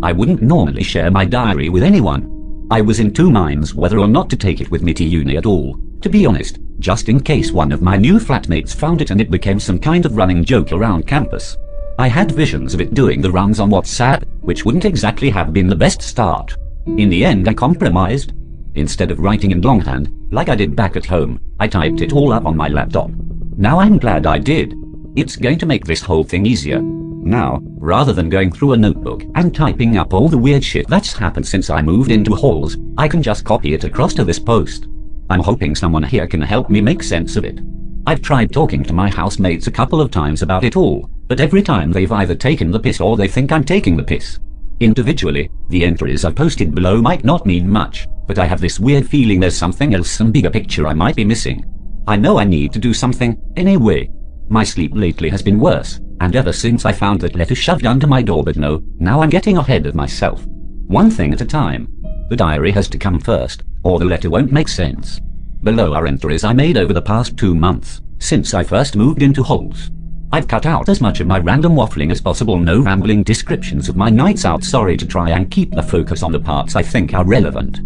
I wouldn't normally share my diary with anyone. I was in two minds whether or not to take it with me to uni at all, to be honest, just in case one of my new flatmates found it and it became some kind of running joke around campus. I had visions of it doing the rounds on WhatsApp, which wouldn't exactly have been the best start. In the end I compromised. Instead of writing in longhand, like I did back at home, I typed it all up on my laptop. Now I'm glad I did. It's going to make this whole thing easier. Now, rather than going through a notebook and typing up all the weird shit that's happened since I moved into halls, I can just copy it across to this post. I'm hoping someone here can help me make sense of it. I've tried talking to my housemates a couple of times about it all, but every time they've either taken the piss or they think I'm taking the piss. Individually, the entries I've posted below might not mean much, but I have this weird feeling there's something else, some bigger picture I might be missing. I know I need to do something, anyway. My sleep lately has been worse, and ever since I found that letter shoved under my door, but no, now I'm getting ahead of myself. One thing at a time. The diary has to come first, or the letter won't make sense. Below are entries I made over the past 2 months, since I first moved into halls. I've cut out as much of my random waffling as possible, no rambling descriptions of my nights out, sorry, to try and keep the focus on the parts I think are relevant.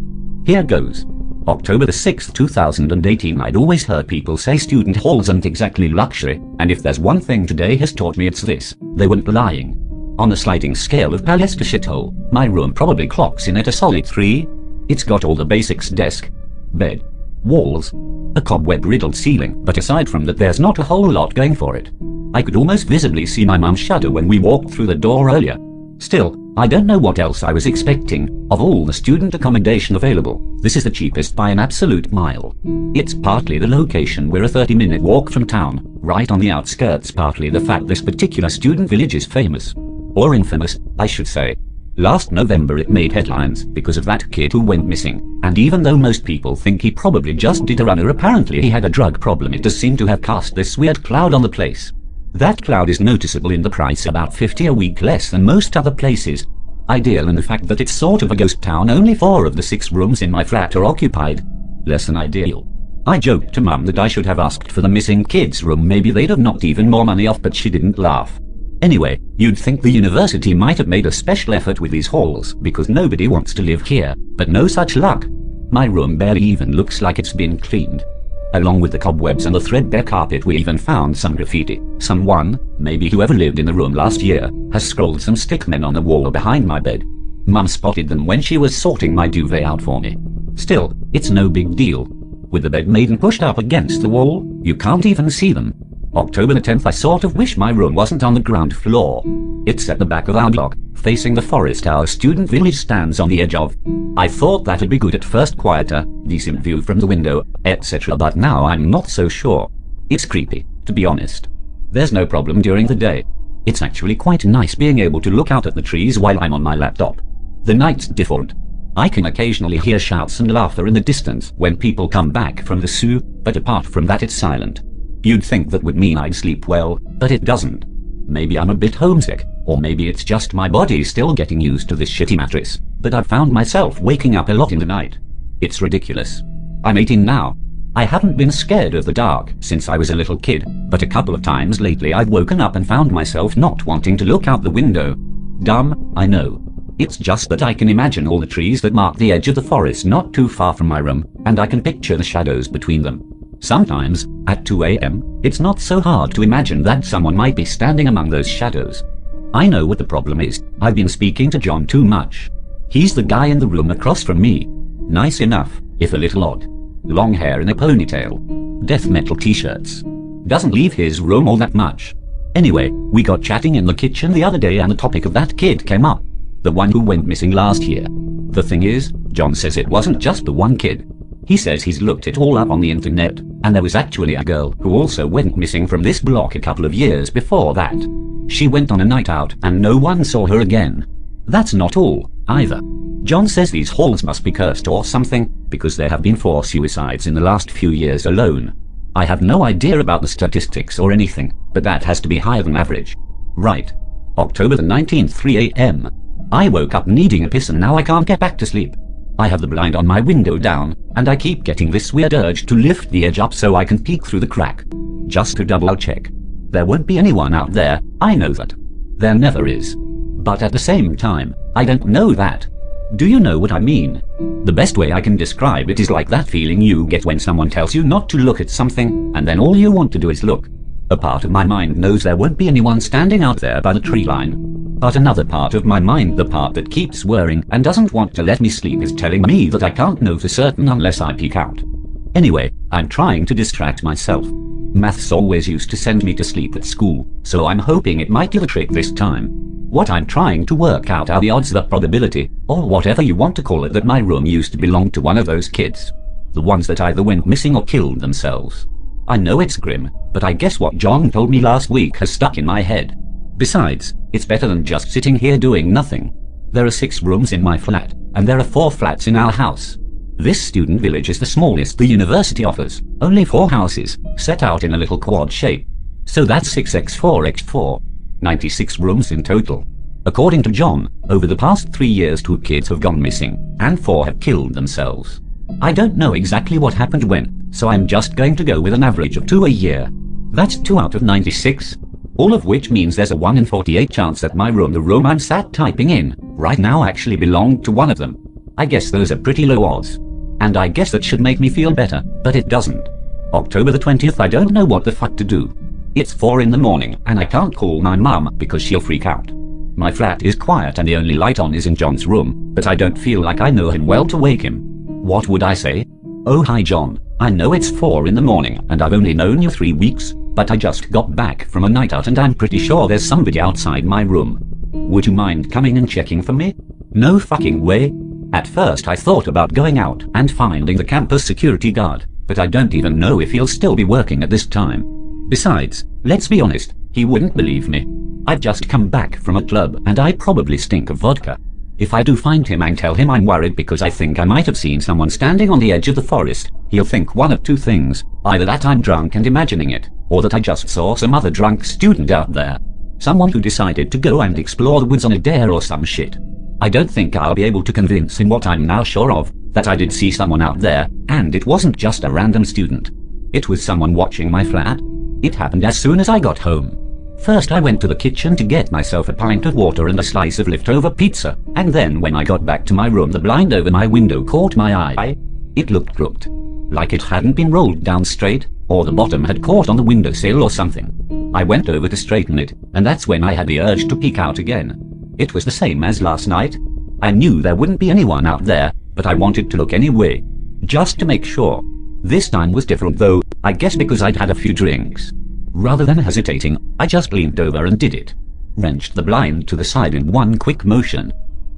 Here goes. October the 6th, 2018. I'd always heard people say student halls aren't exactly luxury, and if there's one thing today has taught me it's this: they weren't lying. On a sliding scale of palace to shithole, my room probably clocks in at a solid 3. It's got all the basics: desk, bed, walls, a cobweb-riddled ceiling, but aside from that there's not a whole lot going for it. I could almost visibly see my mum shudder when we walked through the door earlier. Still, I don't know what else I was expecting. Of all the student accommodation available, this is the cheapest by an absolute mile. It's partly the location, we're a 30-minute walk from town, right on the outskirts, partly the fact this particular student village is famous. Or infamous, I should say. Last November it made headlines because of that kid who went missing, and even though most people think he probably just did a runner, apparently he had a drug problem. It does seem to have cast this weird cloud on the place. That cloud is noticeable in the price, about $50 a week less than most other places. Ideal in the fact that it's sort of a ghost town, only 4 of the 6 rooms in my flat are occupied. Less than ideal. I joked to Mum that I should have asked for the missing kid's room, maybe they'd have knocked even more money off, but she didn't laugh. Anyway, you'd think the university might have made a special effort with these halls, because nobody wants to live here, but no such luck. My room barely even looks like it's been cleaned. Along with the cobwebs and the threadbare carpet, we even found some graffiti. Someone, maybe whoever lived in the room last year, has scrawled some stickmen on the wall behind my bed. Mum spotted them when she was sorting my duvet out for me. Still, it's no big deal. With the bed made and pushed up against the wall, you can't even see them. October the 10th. I sort of wish my room wasn't on the ground floor. It's at the back of our block, facing the forest our student village stands on the edge of. I thought that'd be good at first, quieter, decent view from the window, etc., but now I'm not so sure. It's creepy, to be honest. There's no problem during the day. It's actually quite nice being able to look out at the trees while I'm on my laptop. The night's different. I can occasionally hear shouts and laughter in the distance when people come back from the zoo, but apart from that it's silent. You'd think that would mean I'd sleep well, but it doesn't. Maybe I'm a bit homesick, or maybe it's just my body still getting used to this shitty mattress, but I've found myself waking up a lot in the night. It's ridiculous. I'm 18 now. I haven't been scared of the dark since I was a little kid, but a couple of times lately I've woken up and found myself not wanting to look out the window. Dumb, I know. It's just that I can imagine all the trees that mark the edge of the forest not too far from my room, and I can picture the shadows between them. Sometimes, at 2 a.m., it's not so hard to imagine that someone might be standing among those shadows. I know what the problem is. I've been speaking to John too much. He's the guy in the room across from me. Nice enough, if a little odd. Long hair in a ponytail. Death metal t-shirts. Doesn't leave his room all that much. Anyway, we got chatting in the kitchen the other day and the topic of that kid came up. The one who went missing last year. The thing is, John says it wasn't just the one kid. He says he's looked it all up on the internet, and there was actually a girl who also went missing from this block a couple of years before that. She went on a night out and no one saw her again. That's not all, either. John says these halls must be cursed or something, because there have been 4 suicides in the last few years alone. I have no idea about the statistics or anything, but that has to be higher than average. Right. October the 19th, 3 a.m. I woke up needing a piss and now I can't get back to sleep. I have the blind on my window down, and I keep getting this weird urge to lift the edge up so I can peek through the crack. Just to double check. There won't be anyone out there, I know that. There never is. But at the same time, I don't know that. Do you know what I mean? The best way I can describe it is like that feeling you get when someone tells you not to look at something, and then all you want to do is look. A part of my mind knows there won't be anyone standing out there by the tree line. But another part of my mind, the part that keeps worrying and doesn't want to let me sleep, is telling me that I can't know for certain unless I peek out. Anyway, I'm trying to distract myself. Maths always used to send me to sleep at school, so I'm hoping it might do the trick this time. What I'm trying to work out are the odds, the probability, or whatever you want to call it, that my room used to belong to one of those kids. The ones that either went missing or killed themselves. I know it's grim, but I guess what John told me last week has stuck in my head. Besides, it's better than just sitting here doing nothing. There are 6 rooms in my flat, and there are 4 flats in our house. This student village is the smallest the university offers, only 4 houses, set out in a little quad shape. So that's 6x4x4. 96 rooms in total. According to John, over the past 3 years 2 kids have gone missing, and 4 have killed themselves. I don't know exactly what happened when, so I'm just going to go with an average of 2 a year. That's 2 out of 96. All of which means there's a 1 in 48 chance that my room, the room I'm sat typing in right now, actually belonged to one of them. I guess those are pretty low odds. And I guess that should make me feel better, but it doesn't. October the 20th, I don't know what the fuck to do. It's 4 in the morning, and I can't call my mum because she'll freak out. My flat is quiet and the only light on is in John's room, but I don't feel like I know him well to wake him. What would I say? Oh hi John, I know it's 4 in the morning and I've only known you 3 weeks, but I just got back from a night out and I'm pretty sure there's somebody outside my room. Would you mind coming and checking for me? No fucking way. At first I thought about going out and finding the campus security guard, but I don't even know if he'll still be working at this time. Besides, let's be honest, he wouldn't believe me. I've just come back from a club and I probably stink of vodka. If I do find him and tell him I'm worried because I think I might have seen someone standing on the edge of the forest, he'll think one of 2 things, either that I'm drunk and imagining it, or that I just saw some other drunk student out there. Someone who decided to go and explore the woods on a dare or some shit. I don't think I'll be able to convince him what I'm now sure of, that I did see someone out there, and it wasn't just a random student. It was someone watching my flat. It happened as soon as I got home. First I went to the kitchen to get myself a pint of water and a slice of leftover pizza, and then when I got back to my room the blind over my window caught my eye. It looked crooked. Like it hadn't been rolled down straight, or the bottom had caught on the windowsill or something. I went over to straighten it, and that's when I had the urge to peek out again. It was the same as last night. I knew there wouldn't be anyone out there, but I wanted to look anyway, just to make sure. This time was different though, I guess because I'd had a few drinks. Rather than hesitating, I just leaned over and did it. Wrenched the blind to the side in one quick motion.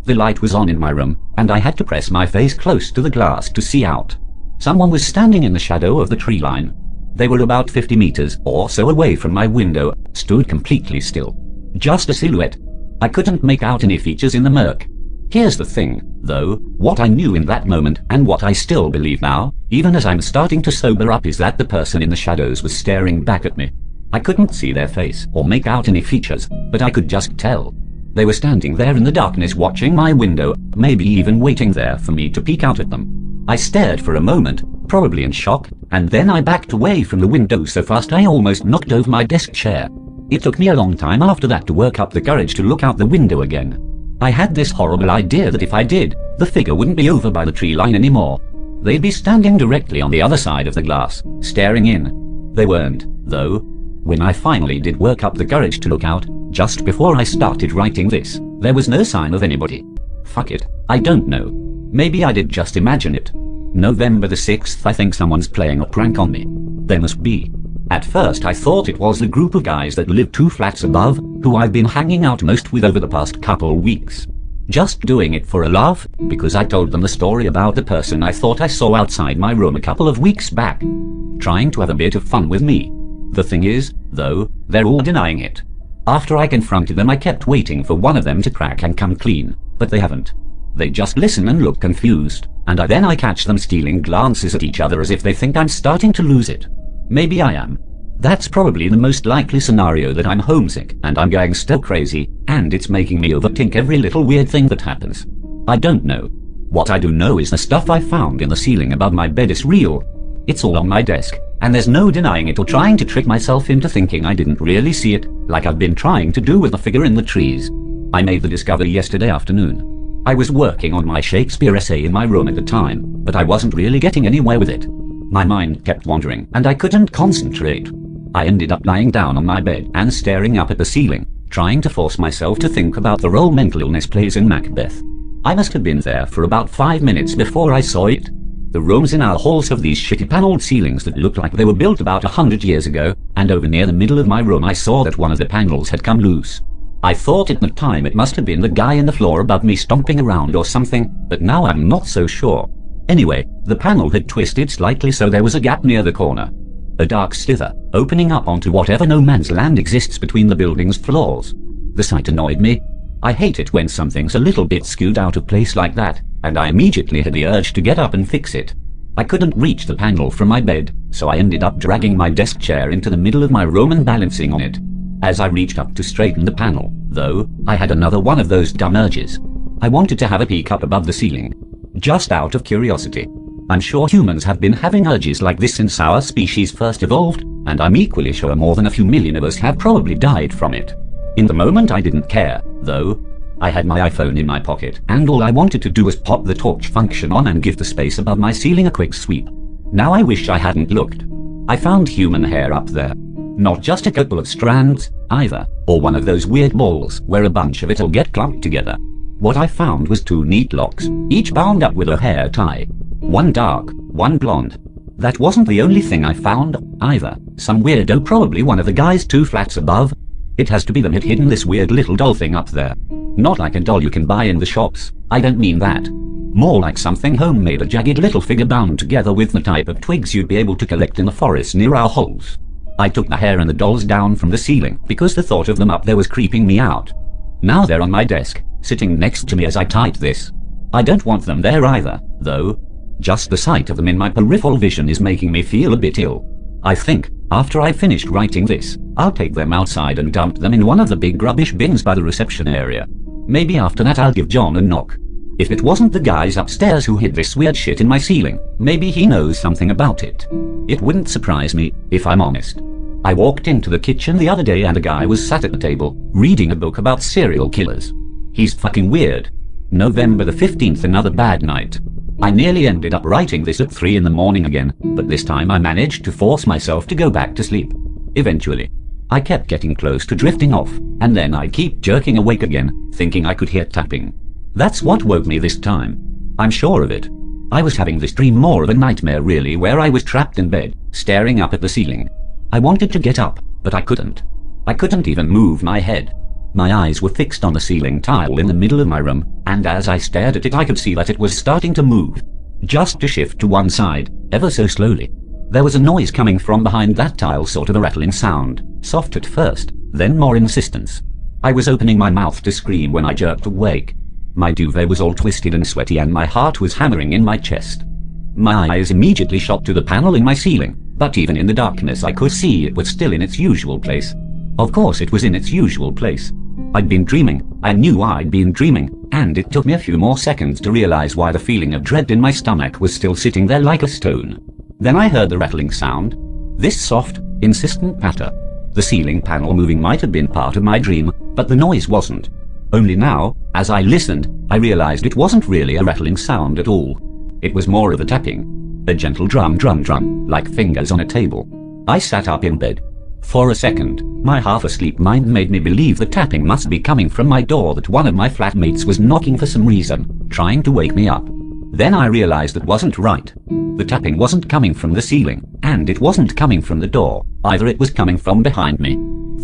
The light was on in my room, and I had to press my face close to the glass to see out. Someone was standing in the shadow of the tree line. They were about 50 meters or so away from my window, stood completely still. Just a silhouette. I couldn't make out any features in the murk. Here's the thing, though, what I knew in that moment, and what I still believe now, even as I'm starting to sober up, is that the person in the shadows was staring back at me. I couldn't see their face or make out any features, but I could just tell. They were standing there in the darkness watching my window, maybe even waiting there for me to peek out at them. I stared for a moment, probably in shock, and then I backed away from the window so fast I almost knocked over my desk chair. It took me a long time after that to work up the courage to look out the window again. I had this horrible idea that if I did, the figure wouldn't be over by the tree line anymore. They'd be standing directly on the other side of the glass, staring in. They weren't, though. When I finally did work up the courage to look out, just before I started writing this, there was no sign of anybody. Fuck it, I don't know. Maybe I did just imagine it. November the 6th, I think someone's playing a prank on me. There must be. At first I thought it was the group of guys that live 2 flats above, who I've been hanging out most with over the past couple weeks. Just doing it for a laugh, because I told them the story about the person I thought I saw outside my room a couple of weeks back. Trying to have a bit of fun with me. The thing is, though, they're all denying it. After I confronted them I kept waiting for one of them to crack and come clean, but they haven't. They just listen and look confused, and then I catch them stealing glances at each other as if they think I'm starting to lose it. Maybe I am. That's probably the most likely scenario, that I'm homesick and I'm going stir crazy, and it's making me overthink every little weird thing that happens. I don't know. What I do know is the stuff I found in the ceiling above my bed is real. It's all on my desk, and there's no denying it or trying to trick myself into thinking I didn't really see it, like I've been trying to do with the figure in the trees. I made the discovery yesterday afternoon. I was working on my Shakespeare essay in my room at the time, but I wasn't really getting anywhere with it. My mind kept wandering, and I couldn't concentrate. I ended up lying down on my bed and staring up at the ceiling, trying to force myself to think about the role mental illness plays in Macbeth. I must have been there for about 5 minutes before I saw it. The rooms in our halls have these shitty panelled ceilings that look like they were built about 100 years ago, and over near the middle of my room I saw that one of the panels had come loose. I thought at the time it must have been the guy in the floor above me stomping around or something, but now I'm not so sure. Anyway, the panel had twisted slightly so there was a gap near the corner. A dark slither, opening up onto whatever no man's land exists between the building's floors. The sight annoyed me. I hate it when something's a little bit skewed out of place like that, and I immediately had the urge to get up and fix it. I couldn't reach the panel from my bed, so I ended up dragging my desk chair into the middle of my room and balancing on it. As I reached up to straighten the panel, though, I had another one of those dumb urges. I wanted to have a peek up above the ceiling. Just out of curiosity. I'm sure humans have been having urges like this since our species first evolved, and I'm equally sure more than a few million of us have probably died from it. In the moment I didn't care, though. I had my iPhone in my pocket, and all I wanted to do was pop the torch function on and give the space above my ceiling a quick sweep. Now I wish I hadn't looked. I found human hair up there. Not just a couple of strands, either, or one of those weird balls where a bunch of it'll get clumped together. What I found was 2 neat locks, each bound up with a hair tie. One dark, one blonde. That wasn't the only thing I found, either. Some weirdo, probably one of the guys 2 flats above. It has to be them had hidden this weird little doll thing up there. Not like a doll you can buy in the shops, I don't mean that. More like something homemade, a jagged little figure bound together with the type of twigs you'd be able to collect in the forest near our holes. I took the hair and the dolls down from the ceiling because the thought of them up there was creeping me out. Now they're on my desk, sitting next to me as I type this. I don't want them there either, though. Just the sight of them in my peripheral vision is making me feel a bit ill. I think, after I've finished writing this, I'll take them outside and dump them in one of the big rubbish bins by the reception area. Maybe after that I'll give John a knock. If it wasn't the guys upstairs who hid this weird shit in my ceiling, maybe he knows something about it. It wouldn't surprise me, if I'm honest. I walked into the kitchen the other day and a guy was sat at the table, reading a book about serial killers. He's fucking weird. November the 15th, another bad night. I nearly ended up writing this at 3 in the morning again, but this time I managed to force myself to go back to sleep. Eventually. I kept getting close to drifting off, and then I'd keep jerking awake again, thinking I could hear tapping. That's what woke me this time. I'm sure of it. I was having this dream, more of a nightmare really, where I was trapped in bed, staring up at the ceiling. I wanted to get up, but I couldn't. I couldn't even move my head. My eyes were fixed on the ceiling tile in the middle of my room, and as I stared at it I could see that it was starting to move. Just to shift to one side, ever so slowly. There was a noise coming from behind that tile, sort of a rattling sound, soft at first, then more insistence. I was opening my mouth to scream when I jerked awake. My duvet was all twisted and sweaty and my heart was hammering in my chest. My eyes immediately shot to the panel in my ceiling, but even in the darkness I could see it was still in its usual place. Of course it was in its usual place. I'd been dreaming, I knew I'd been dreaming, and it took me a few more seconds to realize why the feeling of dread in my stomach was still sitting there like a stone. Then I heard the rattling sound. This soft, insistent patter. The ceiling panel moving might have been part of my dream, but the noise wasn't. Only now, as I listened, I realized it wasn't really a rattling sound at all. It was more of a tapping. A gentle drum, like fingers on a table. I sat up in bed. For a second, my half-asleep mind made me believe the tapping must be coming from my door, that one of my flatmates was knocking for some reason, trying to wake me up. Then I realized that wasn't right. The tapping wasn't coming from the ceiling, and it wasn't coming from the door, either. It was coming from behind me.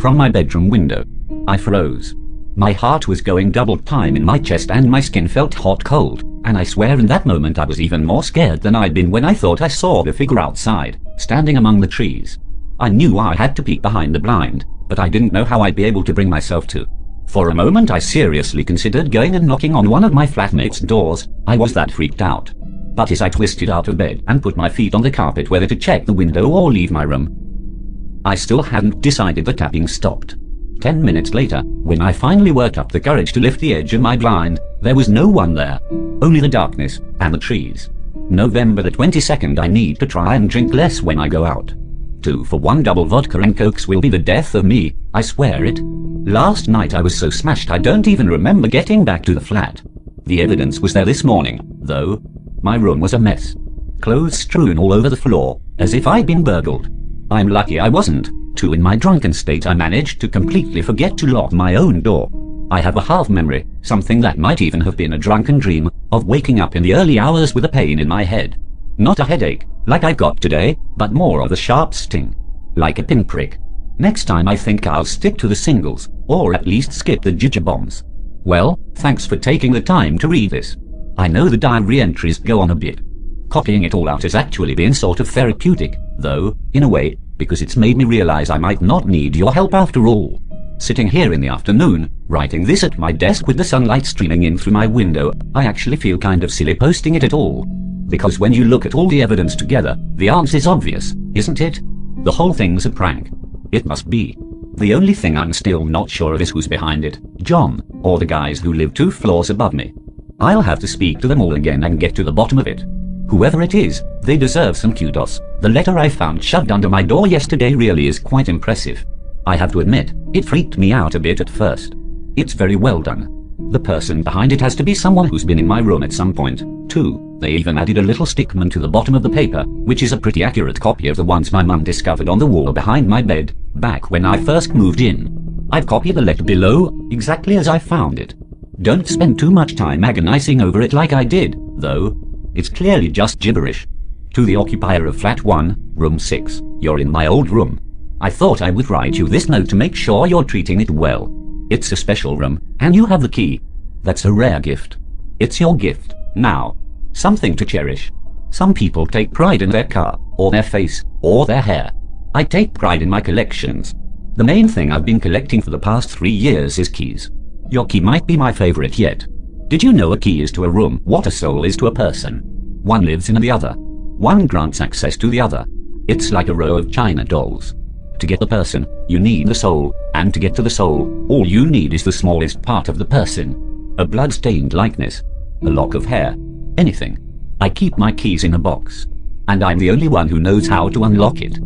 From my bedroom window. I froze. My heart was going double time in my chest and my skin felt hot cold, and I swear in that moment I was even more scared than I'd been when I thought I saw the figure outside, standing among the trees. I knew I had to peek behind the blind, but I didn't know how I'd be able to bring myself to. For a moment I seriously considered going and knocking on one of my flatmates' doors. I was that freaked out. But as I twisted out of bed and put my feet on the carpet whether to check the window or leave my room, I still hadn't decided. The tapping stopped. 10 minutes later, when I finally worked up the courage to lift the edge of my blind, there was no one there. Only the darkness and the trees. November the 22nd. I need to try and drink less when I go out. 2 for 1 double vodka and cokes will be the death of me, I swear it. Last night I was so smashed I don't even remember getting back to the flat. The evidence was there this morning, though. My room was a mess. Clothes strewn all over the floor, as if I'd been burgled. I'm lucky I wasn't. 2 in my drunken state I managed to completely forget to lock my own door. I have a half memory, something that might even have been a drunken dream, of waking up in the early hours with a pain in my head. Not a headache, like I've got today, but more of a sharp sting. Like a pinprick. Next time I think I'll stick to the singles, or at least skip the ginger bombs. Well, thanks for taking the time to read this. I know the diary entries go on a bit. Copying it all out has actually been sort of therapeutic, though, in a way, because it's made me realize I might not need your help after all. Sitting here in the afternoon, writing this at my desk with the sunlight streaming in through my window, I actually feel kind of silly posting it at all. Because when you look at all the evidence together, the answer's obvious, isn't it? The whole thing's a prank. It must be. The only thing I'm still not sure of is who's behind it, John, or the guys who live 2 floors above me. I'll have to speak to them all again and get to the bottom of it. Whoever it is, they deserve some kudos. The letter I found shoved under my door yesterday really is quite impressive. I have to admit, it freaked me out a bit at first. It's very well done. The person behind it has to be someone who's been in my room at some point, too. They even added a little stickman to the bottom of the paper, which is a pretty accurate copy of the ones my mum discovered on the wall behind my bed, back when I first moved in. I've copied the letter below, exactly as I found it. Don't spend too much time agonizing over it like I did, though. It's clearly just gibberish. To the occupier of flat 1, room 6, you're in my old room. I thought I would write you this note to make sure you're treating it well. It's a special room, and you have the key. That's a rare gift. It's your gift, now. Something to cherish. Some people take pride in their car, or their face, or their hair. I take pride in my collections. The main thing I've been collecting for the past 3 years is keys. Your key might be my favorite yet. Did you know a key is to a room what a soul is to a person? One lives in the other. One grants access to the other. It's like a row of china dolls. To get the person, you need the soul, and to get to the soul, all you need is the smallest part of the person. A blood-stained likeness. A lock of hair. Anything. I keep my keys in a box. And I'm the only one who knows how to unlock it.